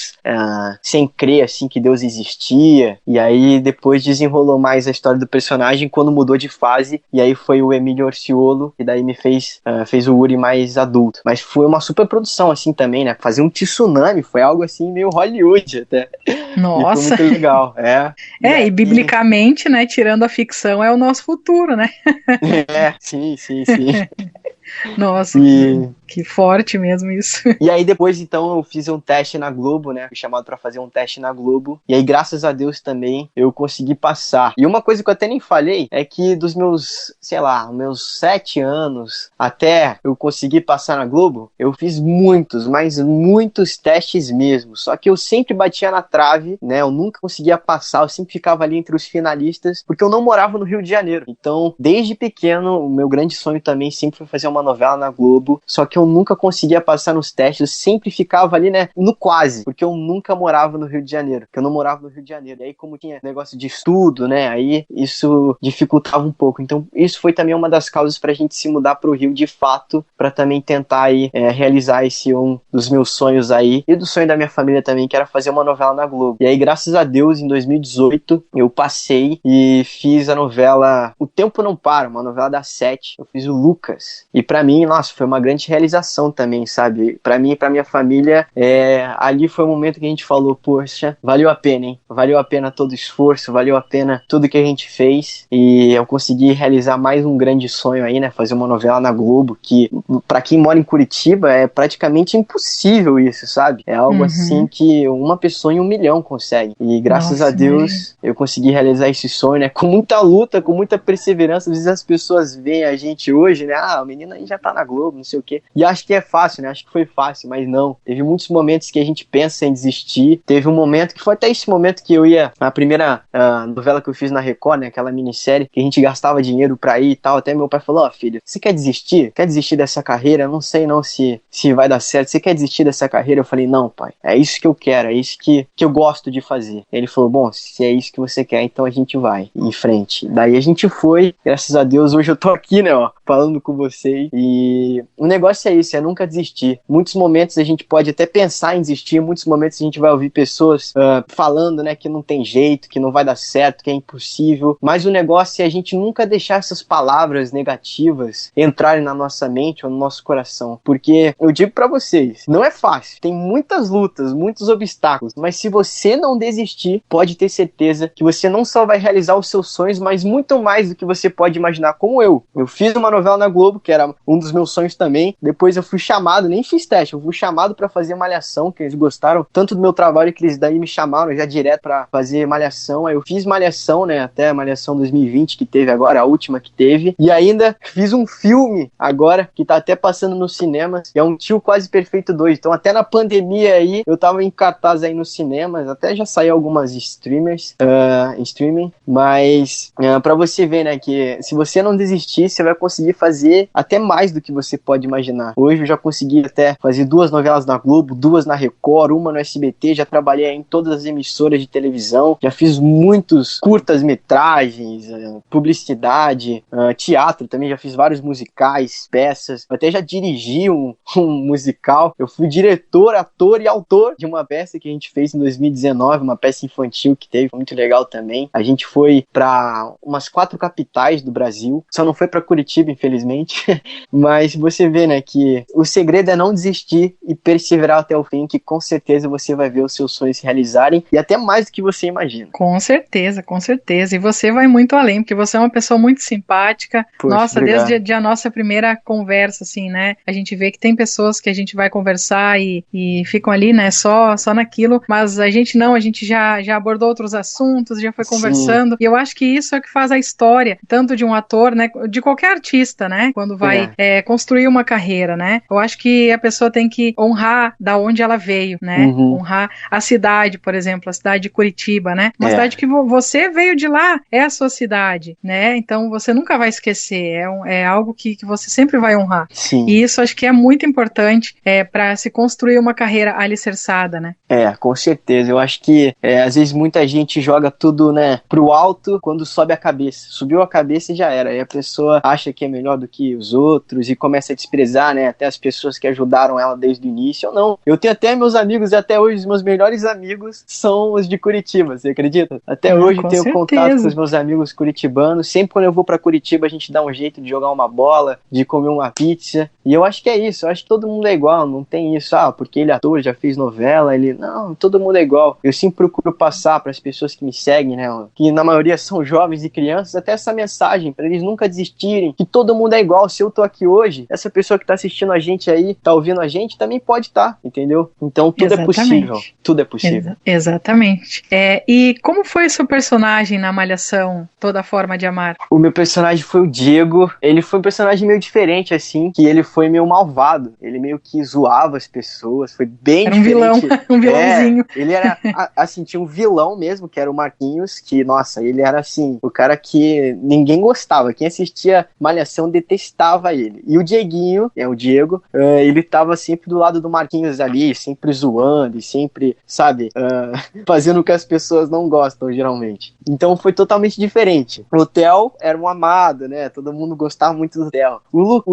sem crer, assim, que Deus existia, e aí depois desenrolou mais a história do personagem quando mudou de fase, e aí foi o Emílio Orciolo, e daí me fez o Uri mais adulto. Mas foi uma super produção, assim, também, né? Fazer um tsunami foi algo, assim, meio Hollywood até. Nossa! E foi muito legal, E biblicamente, né, tirando a ficção, é o nosso futuro, né? Sim. Nossa, que forte mesmo isso. E aí depois, então, eu fiz um teste na Globo, né? Fui chamado pra fazer um teste na Globo. E aí, graças a Deus também, eu consegui passar. E uma coisa que eu até nem falei é que dos meus, sei lá, meus 7 anos até eu conseguir passar na Globo, eu fiz muitos, mas muitos testes mesmo. Só que eu sempre batia na trave, né? Eu nunca conseguia passar, eu sempre ficava ali entre os finalistas, porque eu não morava no Rio de Janeiro. Então, desde pequeno, o meu grande sonho também sempre foi fazer uma novela na Globo, só que eu nunca conseguia passar nos testes, eu sempre ficava ali, né, no quase, porque eu nunca morava no Rio de Janeiro, porque eu não morava no Rio de Janeiro, e aí como tinha negócio de estudo, né, aí isso dificultava um pouco, então isso foi também uma das causas pra gente se mudar pro Rio de fato, pra também tentar aí realizar esse um dos meus sonhos aí, e do sonho da minha família também, que era fazer uma novela na Globo. E aí, graças a Deus, em 2018, eu passei e fiz a novela O Tempo Não Para, uma novela da Sete, eu fiz o Lucas, e pra mim, nossa, foi uma grande realização também, sabe? Pra mim e pra minha família, ali foi o momento que a gente falou, poxa, valeu a pena, hein? Valeu a pena todo o esforço, valeu a pena tudo que a gente fez, e eu consegui realizar mais um grande sonho aí, né? Fazer uma novela na Globo, que pra quem mora em Curitiba é praticamente impossível isso, sabe? É algo assim que uma pessoa em 1 milhão consegue. E graças a Deus, eu consegui realizar esse sonho, né? Com muita luta, com muita perseverança. Às vezes as pessoas veem a gente hoje, né? Ah, o menino aí já tá na Globo, não sei o quê. E acho que é fácil, né? Acho que foi fácil, mas não. Teve muitos momentos que a gente pensa em desistir. Teve um momento que foi até esse momento que eu ia... A primeira novela que eu fiz na Record, né? Aquela minissérie que a gente gastava dinheiro pra ir e tal. Até meu pai falou, ó, filho, você quer desistir? Quer desistir dessa carreira? Eu não sei não se vai dar certo. Você quer desistir dessa carreira? Eu falei, não, pai. É isso que eu quero. É isso que eu gosto de fazer. Ele falou, bom, se é isso que você quer, então a gente vai em frente. Daí a gente foi. Graças a Deus, hoje eu tô aqui, né, ó, falando com vocês. E o negócio é isso, é nunca desistir. Muitos momentos a gente pode até pensar em desistir, muitos momentos a gente vai ouvir pessoas falando, né, que não tem jeito, que não vai dar certo, que é impossível, mas o negócio é a gente nunca deixar essas palavras negativas entrarem na nossa mente ou no nosso coração, porque eu digo pra vocês, não é fácil, tem muitas lutas, muitos obstáculos, mas se você não desistir, pode ter certeza que você não só vai realizar os seus sonhos, mas muito mais do que você pode imaginar, como eu fiz uma novela na Globo, que era um dos meus sonhos também. Depois eu fui chamado, nem fiz teste, eu fui chamado pra fazer Malhação, que eles gostaram tanto do meu trabalho que eles daí me chamaram já direto pra fazer Malhação. Aí eu fiz Malhação, né, até a Malhação 2020 que teve agora, a última que teve. E ainda fiz um filme agora, que tá até passando nos cinemas, que é Um Tio Quase Perfeito 2. Então até na pandemia aí, eu tava em cartaz aí nos cinemas, até já saiu algumas em streaming, mas pra você ver, né, que se você não desistir, você vai conseguir fazer até mais do que você pode imaginar. Hoje eu já consegui até fazer 2 novelas na Globo, 2 na Record, uma no SBT, já trabalhei em todas as emissoras de televisão, já fiz muitos curtas-metragens, publicidade, teatro também, já fiz vários musicais, peças, eu até já dirigi um musical, eu fui diretor, ator e autor de uma peça que a gente fez em 2019, uma peça infantil que teve, muito legal também. A gente foi para umas 4 capitais do Brasil, só não foi para Curitiba, infelizmente, mas você vê, né, que o segredo é não desistir e perseverar até o fim, que com certeza você vai ver os seus sonhos se realizarem e até mais do que você imagina. Com certeza, com certeza. E você vai muito além, porque você é uma pessoa muito simpática. Poxa, nossa, obrigado. Desde a nossa primeira conversa, assim, né, a gente vê que tem pessoas que a gente vai conversar e ficam ali, né, só naquilo, mas a gente não, a gente já abordou outros assuntos, já foi conversando, e eu acho que isso é o que faz a história, tanto de um ator, né, de qualquer artista, né, quando vai construir uma carreira, carreira, né? Eu acho que a pessoa tem que honrar da onde ela veio, né? Honrar a cidade, por exemplo, a cidade de Curitiba, né? Uma cidade que você veio de lá, é a sua cidade, né? Então você nunca vai esquecer, é algo que você sempre vai honrar. Sim. E isso acho que é muito importante para se construir uma carreira alicerçada, né? Com certeza. Eu acho que às vezes muita gente joga tudo, né, pro alto quando sobe a cabeça. Subiu a cabeça e já era. Aí a pessoa acha que é melhor do que os outros e começa a desprezar, né, até as pessoas que ajudaram ela desde o início. Ou não. Eu tenho até meus amigos, e até hoje os meus melhores amigos são os de Curitiba, você acredita? Até hoje tenho contato com os meus amigos curitibanos. Sempre quando eu vou pra Curitiba a gente dá um jeito de jogar uma bola, de comer uma pizza. E eu acho que é isso. Eu acho que todo mundo é igual. Não tem isso, porque ele é ator, já fez novela, ele... Não, todo mundo é igual. Eu sempre procuro passar para as pessoas que me seguem, né, que na maioria são jovens e crianças, até essa mensagem, para eles nunca desistirem, que todo mundo é igual. Se eu tô aqui hoje, essa pessoa que tá assistindo a gente aí, tá ouvindo a gente, também pode estar, entendeu? Então tudo é possível. Tudo é possível. Exatamente. E como foi o seu personagem na Malhação, Toda Forma de Amar? O meu personagem foi o Diego. Ele foi um personagem meio diferente, assim, que ele foi meio malvado. Ele meio que zoava as pessoas, foi bem diferente. Vilão, um vilãozinho. Ele era, assim, tinha um vilão mesmo, que era o Marquinhos, que, nossa, ele era, assim, o cara que ninguém gostava. Quem assistia Malhação detestava ele. E o Dieguinho, o Diego, ele tava sempre do lado do Marquinhos ali, sempre zoando e sempre, sabe, fazendo o que as pessoas não gostam, geralmente. Então foi totalmente diferente. O Theo era um amado, né? Todo mundo gostava muito do Theo. O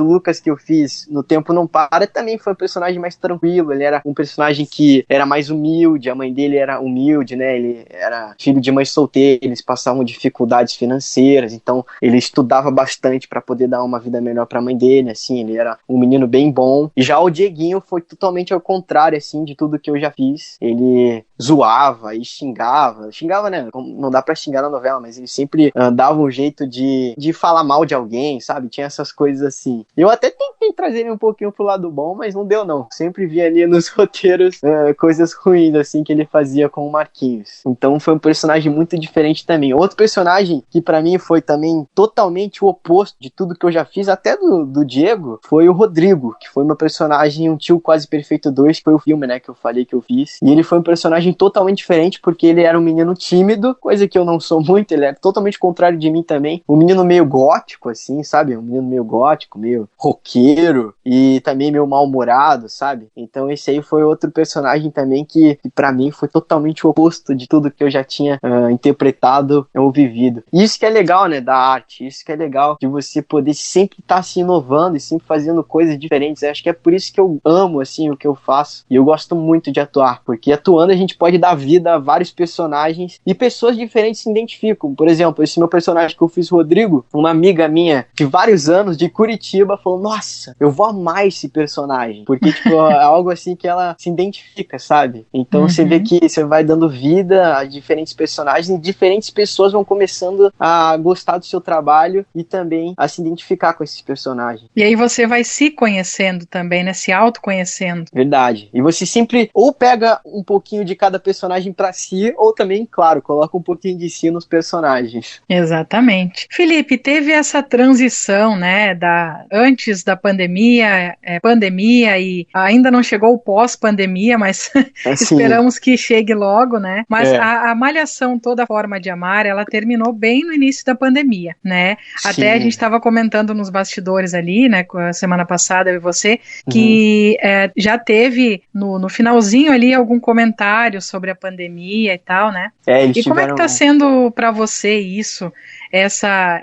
Lucas que eu fiz no Tempo Não Para, também foi um personagem mais tranquilo. Ele era um personagem que era mais humilde, a mãe dele era humilde, né? Ele era filho de mãe solteira, eles passavam dificuldades financeiras, então ele estudava bastante para poder dar uma vida melhor para a mãe dele, assim, ele era um menino bem bom. E já o Dieguinho foi totalmente ao contrário, assim, de tudo que eu já fiz. Ele zoava e xingava, né? Não dá pra xingar na novela, mas ele sempre dava um jeito de falar mal de alguém, sabe? Tinha essas coisas assim. Eu até tentei trazer ele um pouquinho pro lado bom, mas não deu não. Sempre vi ali nos roteiros coisas ruins, assim, que ele fazia com o Marquinhos. Então foi um personagem muito diferente também. Outro personagem que pra mim foi também totalmente o oposto de tudo que eu já fiz, até do Diego, foi o Rodrigo, que foi meu personagem, um Tio Quase Perfeito 2, que foi o filme, né, que eu falei que eu fiz. E ele foi um personagem totalmente diferente, porque ele era um menino tímido, coisa que eu não sou muito, ele era totalmente contrário de mim também. Um menino meio gótico, assim, sabe? Um menino meio gótico, meio roqueiro, e também meio mal-humorado, sabe? Então esse aí foi outro personagem também que pra mim foi totalmente o oposto de tudo que eu já tinha interpretado ou vivido. E isso que é legal, né, da arte, isso que é legal, de você poder sempre estar se inovando e sempre fazendo coisas diferentes. Eu acho que é por isso que eu amo, assim, o que eu faço, e eu gosto muito de atuar, porque atuando a gente pode dar vida a vários personagens e pessoas diferentes se identificam. Por exemplo, esse meu personagem que eu fiz, Rodrigo, uma amiga minha de vários anos, de Curitiba, falou, nossa, eu vou amar esse personagem, porque, tipo, é algo assim que ela se identifica, sabe? Então você vê que você vai dando vida a diferentes personagens e diferentes pessoas vão começando a gostar do seu trabalho e também a se identificar com esses personagens. E aí você vai se conhecendo também, né? Se autoconhecendo. Verdade. E você sempre ou pega um pouquinho de cada personagem pra si, ou também, claro, coloca um pouquinho de si nos personagens. Exatamente. Felipe, teve essa transição, né, antes da pandemia, pandemia, e ainda não chegou o pós-pandemia, mas esperamos que chegue logo, né? Mas a Malhação Toda Forma de Amar, ela terminou bem no início da pandemia, né? Sim. Até a gente estava comentando nos bastidores ali, né, semana passada, eu e você, que já teve no finalzinho ali algum comentário sobre a pandemia e tal, né? E como é que tá sendo para você isso? Essa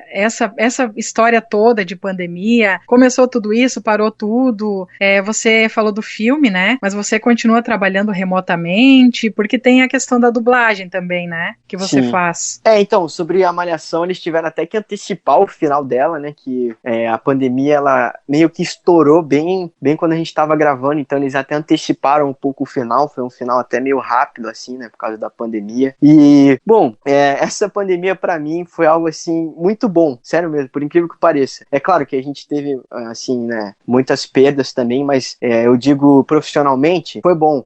história toda de pandemia, começou tudo isso, parou tudo, você falou do filme, né, mas você continua trabalhando remotamente, porque tem a questão da dublagem também, né, que você faz. Então, sobre a Malhação, eles tiveram até que antecipar o final dela, né, que a pandemia, ela meio que estourou bem quando a gente tava gravando, então eles até anteciparam um pouco o final, foi um final até meio rápido, assim, né, por causa da pandemia. E, bom, essa pandemia pra mim foi algo assim assim, muito bom, sério mesmo, por incrível que pareça. É claro que a gente teve, assim, né, muitas perdas também, mas eu digo profissionalmente, foi bom.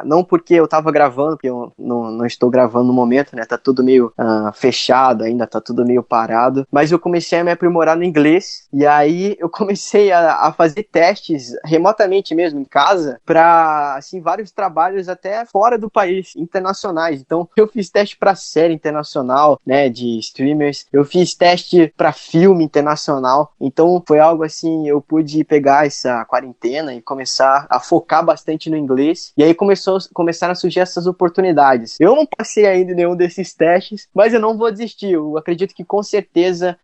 Não porque eu tava gravando, porque eu não estou gravando no momento, né, tá tudo meio fechado ainda, tá tudo meio parado, mas eu comecei a me aprimorar no inglês, e aí eu comecei a fazer testes remotamente mesmo, em casa, pra, assim, vários trabalhos até fora do país, internacionais. Então, eu fiz teste pra série internacional, né, de streamers, eu fiz teste pra filme internacional, então foi algo assim, eu pude pegar essa quarentena e começar a focar bastante no inglês, e aí começaram a surgir essas oportunidades. Eu não passei ainda em nenhum desses testes, mas eu não vou desistir, eu acredito que com certeza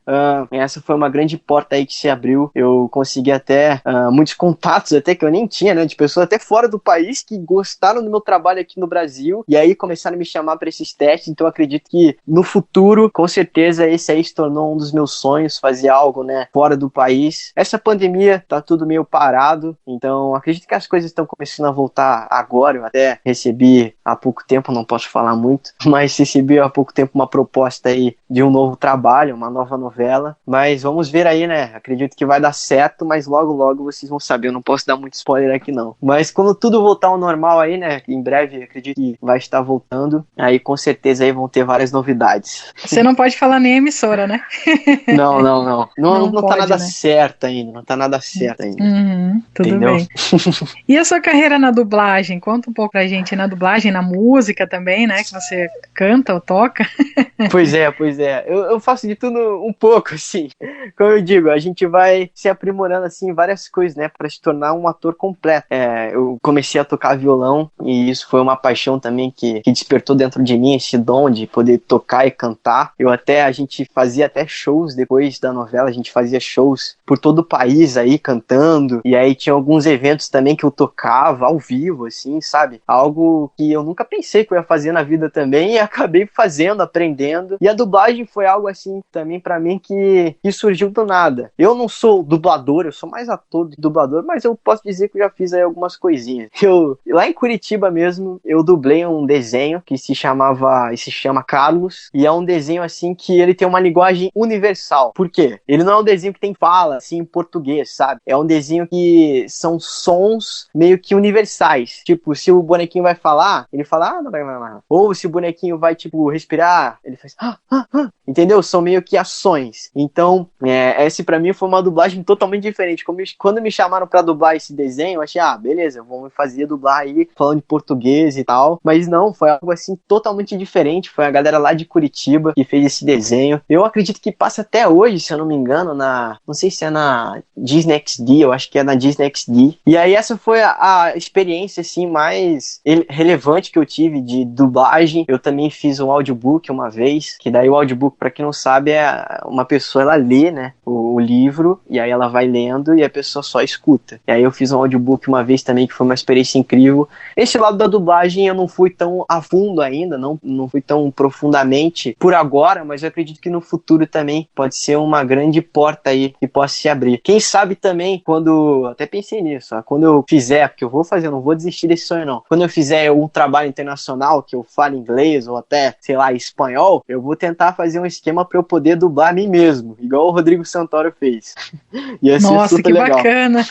essa foi uma grande porta aí que se abriu, eu consegui até muitos contatos até que eu nem tinha, né, de pessoas até fora do país que gostaram do meu trabalho aqui no Brasil, e aí começaram a me chamar para esses testes, então eu acredito que no futuro, com certeza, esse aí se tornou um dos meus sonhos, fazer algo, né, fora do país. Essa pandemia tá tudo meio parado, então acredito que as coisas estão começando a voltar agora. Eu até recebi há pouco tempo, não posso falar muito, mas recebi há pouco tempo uma proposta aí de um novo trabalho, uma nova novela, mas vamos ver aí, né, acredito que vai dar certo, mas logo logo vocês vão saber, eu não posso dar muito spoiler aqui não, mas quando tudo voltar ao normal aí, né, em breve acredito que vai estar voltando, aí com certeza aí vão ter várias novidades. Você não pode falar nem a emissora, né? Não. Não pode, tá nada né? certo ainda, não tá nada certo ainda. Tudo entendeu? bem. E a sua carreira na dublagem? Conta um pouco pra gente, na dublagem, na música também, né, que você canta ou toca. Pois é. Eu faço de tudo um pouco, assim. Como eu digo, a gente vai se aprimorando, assim, em várias coisas, né, pra se tornar um ator completo. Eu comecei a tocar violão e isso foi uma paixão também que despertou dentro de mim esse dom de poder tocar e cantar. A gente fazia até shows depois da novela, a gente fazia shows por todo o país aí, cantando, e aí tinha alguns eventos também que eu tocava ao vivo, assim, sabe? Algo que eu nunca pensei que eu ia fazer na vida também, e acabei fazendo, aprendendo, e a dublagem foi algo assim, também pra mim, que surgiu do nada. Eu não sou dublador, eu sou mais ator de dublador, mas eu posso dizer que eu já fiz aí algumas coisinhas. Lá em Curitiba mesmo, eu dublei um desenho que se chama Carlos, e é um desenho assim que ele tem uma linguagem universal. Por quê? Ele não é um desenho que tem fala, assim, em português, sabe? É um desenho que são sons meio que universais. Tipo, se o bonequinho vai falar, ele fala, não. Ou se o bonequinho vai, tipo, respirar, ele faz, entendeu? São meio que ações. Então, esse pra mim foi uma dublagem totalmente diferente. Quando me chamaram pra dublar esse desenho, eu achei, beleza, vamos fazer dublar aí, falando de português e tal. Mas não, foi algo assim totalmente diferente. Foi a galera lá de Curitiba que fez esse desenho. Eu acredito que passa até hoje, se eu não me engano, não sei se é na Disney XD, eu acho que é na Disney XD. E aí essa foi a experiência assim mais relevante que eu tive de dublagem. Eu também fiz um audiobook uma vez, que daí o audiobook, pra quem não sabe, é uma pessoa, ela lê, né, o livro, e aí ela vai lendo e a pessoa só escuta. E aí eu fiz um audiobook uma vez também, que foi uma experiência incrível. Esse lado da dublagem eu não fui tão a fundo ainda, não fui tão profundamente por agora, mas eu acredito que no futuro também pode ser uma grande porta aí que possa se abrir. Quem sabe também, até pensei nisso, quando eu fizer, porque eu vou fazer, eu não vou desistir desse sonho não, quando eu fizer um trabalho internacional, que eu falo inglês ou até, sei lá, espanhol, eu vou tentar fazer um esquema para eu poder dublar a mim mesmo, igual o Rodrigo Santoro fez. Ia ser Nossa, super que legal. Bacana!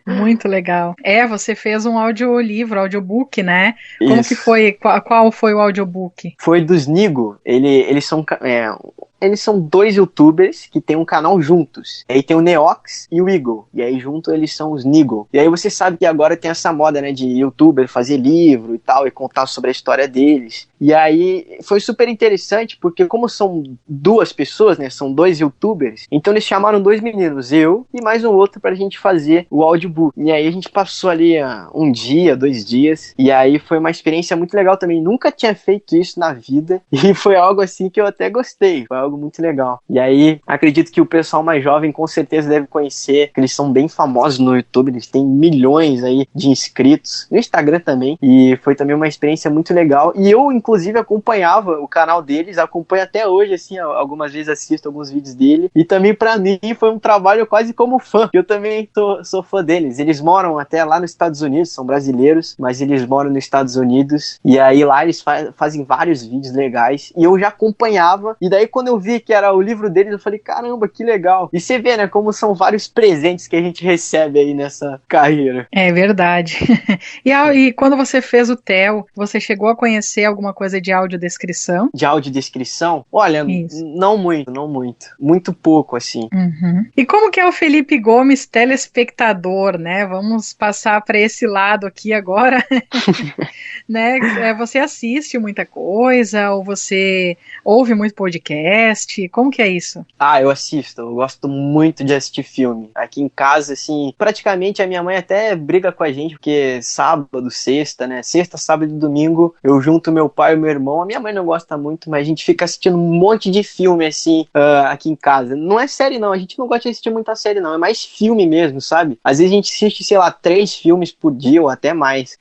Muito legal. Você fez um audiolivro, audiobook, né? Como Isso. que foi? Qual foi o audiobook? Foi dos Nigo. Eles são dois youtubers que tem um canal juntos. E aí tem o Neox e o Eagle. E aí junto eles são os Nigo. E aí você sabe que agora tem essa moda, né, de youtuber fazer livro e tal, e contar sobre a história deles. E aí foi super interessante, porque como são duas pessoas, né, são dois youtubers, então eles chamaram dois meninos, eu e mais um outro, pra gente fazer o audiobook. E aí a gente passou ali um dia, 2 dias, e aí foi uma experiência muito legal também. Nunca tinha feito isso na vida, e foi algo assim que eu até gostei, foi algo muito legal. E aí, acredito que o pessoal mais jovem com certeza deve conhecer, que eles são bem famosos no YouTube, eles têm milhões aí de inscritos, no Instagram também, e foi também uma experiência muito legal. E eu, inclusive, acompanhava o canal deles, acompanho até hoje, assim, algumas vezes assisto alguns vídeos dele, e também pra mim foi um trabalho quase como fã, eu também sou fã deles. Eles moram até lá nos Estados Unidos, são brasileiros, mas eles moram nos Estados Unidos, e aí lá eles fazem vários vídeos legais, e eu já acompanhava, e daí quando eu vi que era o livro deles, eu falei, caramba, que legal. E você vê, né, como são vários presentes que a gente recebe aí nessa carreira. É verdade. E quando você fez o TEL, você chegou a conhecer alguma coisa de audiodescrição? De audiodescrição? Olha, não muito. Muito pouco, assim. Uhum. E como que é o Felipe Gomes telespectador, né? Vamos passar para esse lado aqui agora. Né? Você assiste muita coisa ou você ouve muito podcast? Como que é isso? Eu assisto. Eu gosto muito de assistir filme. Aqui em casa, assim, praticamente a minha mãe até briga com a gente, porque sábado, sexta, né? Sexta, sábado e domingo, eu junto meu pai e meu irmão. A minha mãe não gosta muito, mas a gente fica assistindo um monte de filme, assim, aqui em casa. Não é série, não. A gente não gosta de assistir muita série, não. É mais filme mesmo, sabe? Às vezes a gente assiste, sei lá, 3 filmes por dia ou até mais.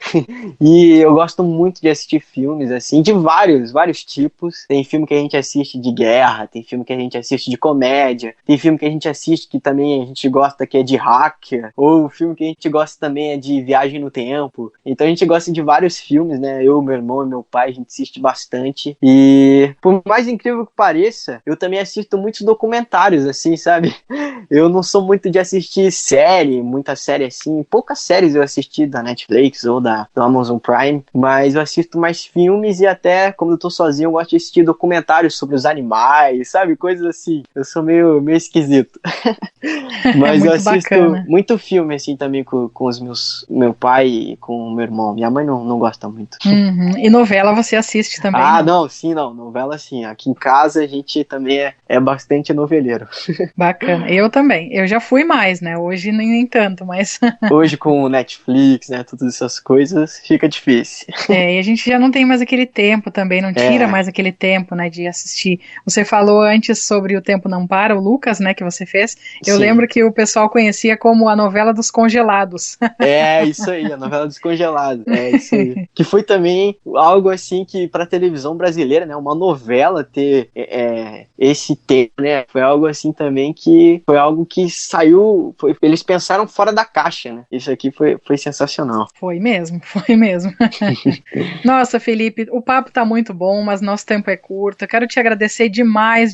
E eu gosto muito de assistir filmes, assim, de vários tipos. Tem filme que a gente assiste de guerra, tem filme que a gente assiste de comédia, tem filme que a gente assiste que também a gente gosta que é de hacker, ou filme que a gente gosta também é de viagem no tempo. Então a gente gosta de vários filmes, né? Eu, meu irmão e meu pai, a gente assiste bastante. E por mais incrível que pareça, eu também assisto muitos documentários, assim, sabe? Eu não sou muito de assistir muita série assim. Poucas séries eu assisti da Netflix ou do Amazon Prime, mas eu assisto mais filmes e até, como eu tô sozinho, eu gosto de assistir documentários sobre os animais, sabe? Coisas assim. Eu sou meio esquisito. Mas eu assisto bacana. muito filme, assim, também com meu pai e com o meu irmão. Minha mãe não gosta muito. Uhum. E novela você assiste também? Não. Novela, sim. Aqui em casa a gente também é bastante noveleiro. Bacana. Eu também. Eu já fui mais, né? Hoje nem tanto, mas... Hoje com o Netflix, né? Todas essas coisas, fica difícil. E a gente já não tem mais aquele tempo também, não tira mais aquele tempo, né, de assistir. Você falou antes sobre O Tempo Não Para, o Lucas, né, que você fez. Eu lembro que o pessoal conhecia como a novela dos congelados. É isso aí, a novela dos congelados. É isso aí. Que foi também algo assim que pra televisão brasileira, né, uma novela ter esse tema, né, foi algo assim também que foi algo que saiu, eles pensaram fora da caixa, né. Isso aqui foi sensacional. Foi mesmo. Nossa, Felipe, o papo tá muito bom, mas nosso tempo é curto. Eu quero te agradecer demais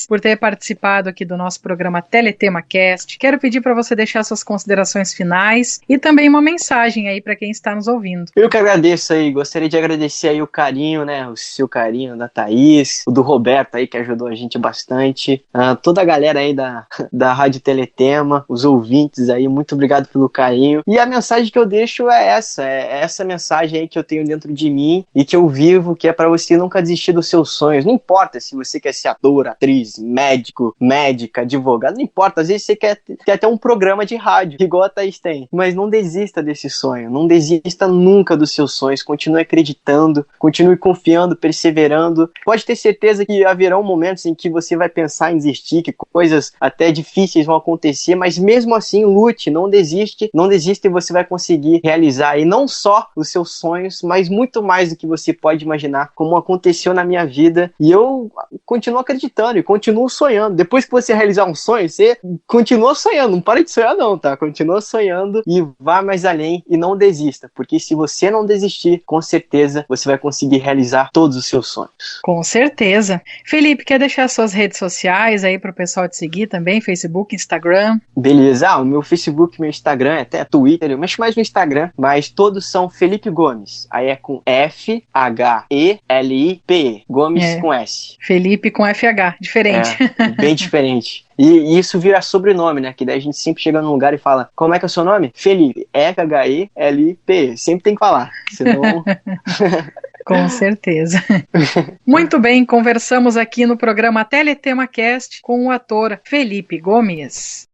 por ter participado aqui do nosso programa Teletema Cast. Quero pedir para você deixar suas considerações finais e também uma mensagem aí para quem está nos ouvindo. Eu que agradeço aí, gostaria de agradecer aí o carinho, né, o seu carinho da Thaís, o do Roberto aí que ajudou a gente bastante, toda a galera aí da Rádio Teletema, os ouvintes aí, muito obrigado pelo carinho. E a mensagem que eu deixo é essa mensagem aí que eu tenho dentro de mim e que eu vivo, que é pra você nunca desistir dos seus sonhos. Não importa se você quer ser ator, atriz, médico, médica, advogado, não importa. Às vezes você quer ter um programa de rádio, igual a Thaís tem. Mas não desista desse sonho, não desista nunca dos seus sonhos. Continue acreditando, continue confiando, perseverando. Pode ter certeza que haverão momentos em que você vai pensar em desistir, que coisas até difíceis vão acontecer, mas mesmo assim lute, não desista e você vai conseguir realizar aí não só os seus sonhos, mas muito mais do que você pode imaginar, como aconteceu na minha vida. E eu continuo acreditando e continuo sonhando. Depois que você realizar um sonho, você continua sonhando, não para de sonhar não, tá? Continua sonhando e vá mais além e não desista, porque se você não desistir, com certeza você vai conseguir realizar todos os seus sonhos. Com certeza. Felipe, quer deixar suas redes sociais aí pro pessoal te seguir também? Facebook, Instagram? Beleza. O meu Facebook, meu Instagram, até Twitter, eu mexo mais no Instagram, mas todos são Felipe Gomes. Aí é com F-H-E-L-I-P-E. Gomes com S. Felipe com FH, diferente. Bem diferente. E isso vira sobrenome, né? Que daí a gente sempre chega num lugar e fala, como é que é o seu nome? Felipe. F-H-E-L-I-P-E. Sempre tem que falar, senão... Com certeza. Muito bem, conversamos aqui no programa Teletema Cast com o ator Felipe Gomes.